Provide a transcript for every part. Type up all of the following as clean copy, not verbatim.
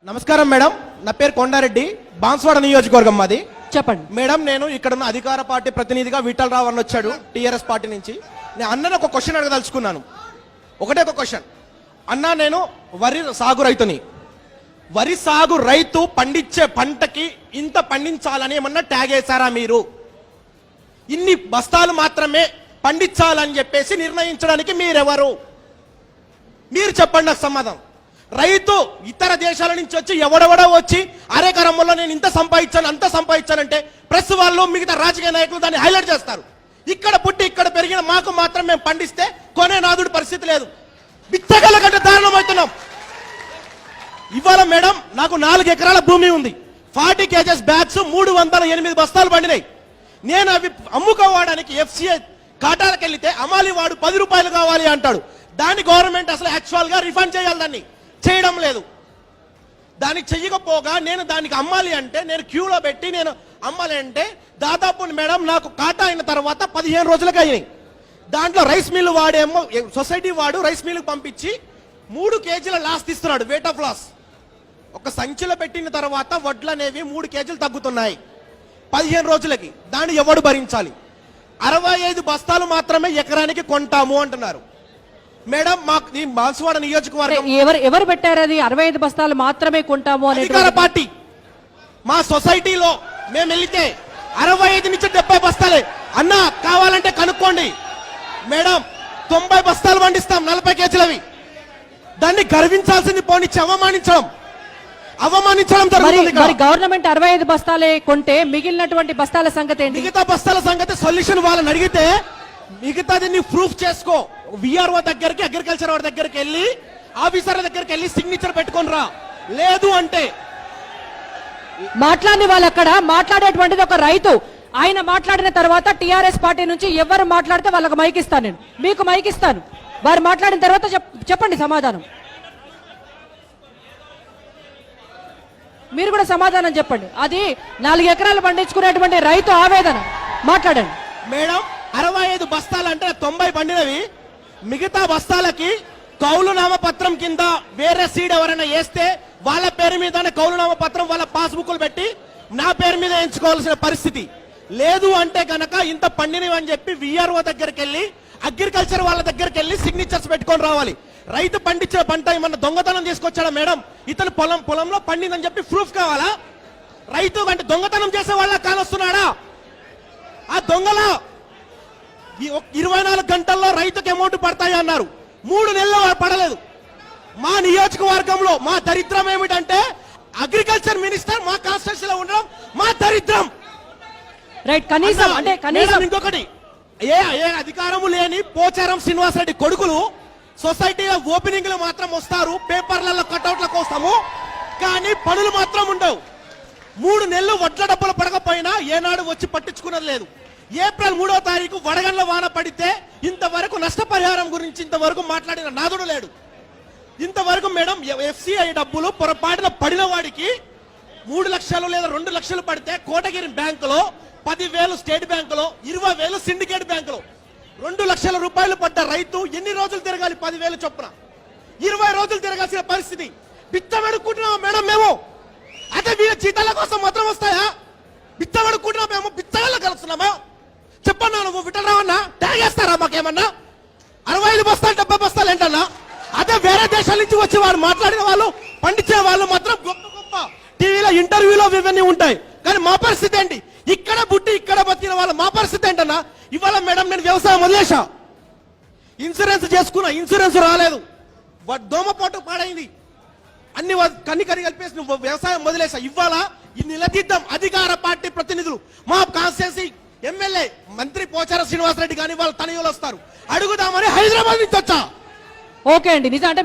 నమస్కారం మేడం, నా పేరు కొండారెడ్డి, బాన్స్వాడ నియోజకవర్గం మాది. చెప్పండి మేడం, నేను ఇక్కడ ఉన్న అధికార పార్టీ ప్రతినిధిగా విఠల్ రావు అన్న వచ్చాడు టీఆర్ఎస్ పార్టీ నుంచి. నేను అన్నని ఒక క్వశ్చన్ అడగదలుచుకున్నాను. ఒకటే ఒక క్వశ్చన్ అన్నా, నేను వరి సాగు రైతుని. వరి సాగు రైతు పండించే పంటకి ఇంత పండించాలని ఏమన్నా ట్యాగ్ వేశారా మీరు? ఇన్ని బస్తాలు మాత్రమే పండించాలని చెప్పేసి నిర్ణయించడానికి మీరెవరు? మీరు చెప్పండి నాకు సమాధానం. రైతు ఇతర దేశాల నుంచి వచ్చి ఎవడెవడో వచ్చి అరే కరమ్మలో నేను ఇంత సంపాదించాను అంత సంపాదించానంటే ప్రెస్ వాళ్ళు మిగతా రాజకీయ నాయకులు దాన్ని హైలైట్ చేస్తారు. ఇక్కడ పుట్టి ఇక్కడ పెరిగిన మాకు మాత్రం మేము పండిస్తే కొనే నాదుడి పరిస్థితి లేదు. బిచ్చగల కంటే దారుణమవుతున్నాం. ఇవాళ మేడం నాకు 4 ఎకరాల భూమి ఉంది. 40 kgs బ్యాగ్స్ 308 బస్తాలు పండినాయి. నేను అవి అమ్ముకోవడానికి FCI కాటాలకు వెళ్తే అమాలి వాడు 10 రూపాయలు కావాలి అంటాడు. దాన్ని గవర్నమెంట్ అసలు యాక్చువల్ గా రిఫండ్ చేయాలి, దాన్ని చేయడం లేదు. దానికి చెయ్యకపోగా నేను దానికి అమ్మాలి అంటే నేను క్యూలో పెట్టి నేను అమ్మాలి అంటే దాదాపు మేడం నాకు కాటా అయిన తర్వాత 15 రోజులకు అయినాయి. దాంట్లో రైస్ మిల్ వాడేమో సొసైటీ వాడు రైస్ మిల్కి పంపించి 3 kgల లాస్ తీస్తున్నాడు, వెయిట్ ఆఫ్ లాస్. ఒక సంచిలో పెట్టిన తర్వాత వడ్లు అనేవి 3 kgలు తగ్గుతున్నాయి 15 రోజులకి. దాన్ని ఎవడు భరించాలి? 65 బస్తాలు మాత్రమే ఎకరానికి కొంటాము అంటున్నారు. మేడం మాకు బాన్స్వాడ నియోజకవర్గం ఎవరు పెట్టారు అది? 65 బస్తాలు మాత్రమే కొంటాము అని అధికార పార్టీ. మా సొసైటీలో మేము వెళ్తే 65 నుంచి 70 బస్తాలే. అన్న కావాలంటే కనుక్కోండి మేడం, 90 బస్తాలు పండిస్తాం 40 kgలవి. దాన్ని గర్వించాల్సింది పోనిచ్చి అవమానించడం జరుగుతుంది. మరి గవర్నమెంట్ 65 బస్తాలే కొంటే మిగిలినటువంటి బస్తాల సంగతి ఏంటి? మిగతా బస్తాల సంగతి సొల్యూషన్ వాళ్ళని అడిగితే మిగతాది నీ ప్రూఫ్ చేసుకో. విఆర్ఓ దగ్గరికి అగ్రికల్చర్ వాడి దగ్గరికి వెళ్ళి ఆఫీసర్ల దగ్గరికి వెళ్ళి సిగ్నేచర్ పెట్టుకొని రా. లేదు అంటే మాట్లాడిన వాళ్ళు అక్కడ మాట్లాడేటువంటిది ఒక రైతు. ఆయన మాట్లాడిన తర్వాత టిఆర్ఎస్ పార్టీ నుంచి ఎవరు మాట్లాడితే వాళ్ళకి మైక్ ఇస్తాను, నేను మీకు మైక్ ఇస్తాను. వారు మాట్లాడిన తర్వాత చెప్పండి సమాధానం. మీరు కూడా సమాధానం చెప్పండి. అది 4 ఎకరాలు పండించుకునేటువంటి రైతు ఆవేదన. మాట్లాడండి మేడం. 65 బస్తాలు అంటే 90 పండినవి. మిగతా బస్తాలకి కౌలు నామపత్రం కింద వేరే సీడ్ ఎవరైనా వేస్తే వాళ్ళ పేరు మీదనే కౌలు నామపత్రం వాళ్ళ పాస్బుక్లు పెట్టి నా పేరు మీద ఎంచుకోవాల్సిన పరిస్థితి. లేదు అంటే కనుక ఇంత పండినవి అని చెప్పి విఆర్ఓ దగ్గరికి వెళ్ళి అగ్రికల్చర్ వాళ్ళ దగ్గరికి వెళ్ళి సిగ్నేచర్స్ పెట్టుకొని రావాలి. రైతు పండించిన పంట ఏమన్నా దొంగతనం తీసుకొచ్చాడా మేడం? ఇతను పొలంలో పండిందని చెప్పి ప్రూఫ్ కావాలా? రైతు అంటే దొంగతనం చేసే వాళ్ళ కానొస్తున్నాడా? ఆ దొంగల 24 గంటల్లో రైతుకి అమౌంట్ పడతాయి అన్నారు. 3 నెలల్లో పడలేదు. మా నియోజకవర్గంలో మా దరిద్రం ఏమిటంటే అగ్రికల్చర్ మినిస్టర్ మా కాన్స్టిట్యూన్సీలో ఉండడం మా దరిద్రం. రైట్. కనీసం అంటే కనీసం ఇంకొకటి, ఏ అధికారము లేని పోచారం శ్రీనివాసరెడ్డి కొడుకులు సొసైటీలో ఓపెనింగ్లు మాత్రం వస్తారు, పేపర్లలో కట్అవుట్లకు వస్తాము, కానీ పనులు మాత్రం ఉండవు. 3 నెలలు వడ్ల డబ్బులు పడకపోయినా ఏనాడు వచ్చి పట్టించుకున్నది లేదు. ఏప్రిల్ 3వ తారీఖు వడగండ్ల వాన పడితే ఇంతవరకు నష్టపరిహారం గురించి ఇంతవరకు మాట్లాడిన నాదుడు లేడు. ఇంతవరకు మేడం FCI డబ్బులు పొరపాటున పడిన వాడికి 3 లక్షలు లేదా 2 లక్షలు పడితే కోటగిరి బ్యాంకులో 10,000, స్టేట్ బ్యాంకులో 20,000, సిండికేట్ బ్యాంకులో 2 లక్షల రూపాయలు పడ్డ రైతు ఎన్ని రోజులు తిరగాలి? 10,000 చొప్పున 20 రోజులు తిరగాల్సిన పరిస్థితి. బిచ్చమడుకుంటున్నాం మేడం మేము. అదే వీళ్ళ జీతాల కోసం మాత్రం వస్తాయా? బిచ్చమడుకుంటున్నాం మేము, బిచ్చగాళ్ళ కలుస్తున్నామా? చెప్పన్నా నువ్వు విఠల్ రావు అన్నా, ట్యాగ్ వేస్తారా మాకేమన్నా? 65 బస్తాలు 70 బస్తాలు ఏంటన్నా? అదే వేరే దేశాల నుంచి వచ్చి వాళ్ళు మాట్లాడిన వాళ్ళు పండించే వాళ్ళు మాత్రం గొప్ప గొప్ప టీవీలో ఇంటర్వ్యూలో ఇవన్నీ ఉంటాయి. కానీ మా పరిస్థితి ఏంటి? ఇక్కడ బుట్టి ఇక్కడ బతికిన వాళ్ళు మా పరిస్థితి ఏంటన్నా? ఇవాళ మేడం నేను వ్యవసాయం వదిలేసా, ఇన్సూరెన్స్ చేసుకున్నా, ఇన్సూరెన్స్ రాలేదు, దోమపోటు పాడైంది, అన్ని కన్ని కలిపేసి నువ్వు వ్యవసాయం వదిలేసా. ఇవాళ నిలదీద్దాం అధికార పార్టీ ప్రతినిధులు, మా కాన్స్టిట్యూన్సీ ఎమ్మెల్యే మంత్రి పోచారం శ్రీనివాసరెడ్డి కానీ వాళ్ళ తనయులు వస్తారు, అడుగుదామని హైదరాబాద్ నుంచి వచ్చా. ఓకే అండి, నిజం అంటే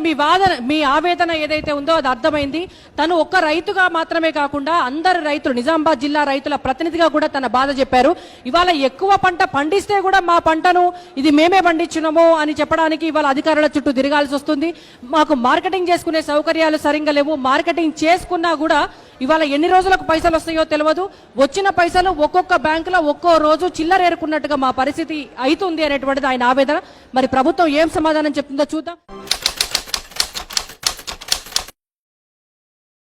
మీ ఆవేదన ఏదైతే ఉందో అది అర్థమైంది. తను ఒక్క రైతుగా మాత్రమే కాకుండా అందరు రైతులు, నిజామాబాద్ జిల్లా రైతుల ప్రతినిధిగా కూడా తన బాధ చెప్పారు. ఇవాళ ఎక్కువ పంట పండిస్తే కూడా మా పంటను ఇది మేమే పండించినాము అని చెప్పడానికి ఇవాళ అధికారుల చుట్టూ తిరగాల్సి వస్తుంది. మాకు మార్కెటింగ్ చేసుకునే సౌకర్యాలు సరిగ్గా లేవు. మార్కెటింగ్ చేసుకున్నా కూడా ఇవాళ ఎన్ని రోజులకు పైసలు వస్తాయో తెలియదు. వచ్చిన పైసలు ఒక్కొక్క బ్యాంకులో ఒక్కో రోజు చిల్లరేరుకున్నట్టుగా మా పరిస్థితి అవుతుంది అనేటువంటిది ఆయన ఆవేదన. మరి ప్రభుత్వం ఏం సమాధానం చెప్తుందో చూద్దాం.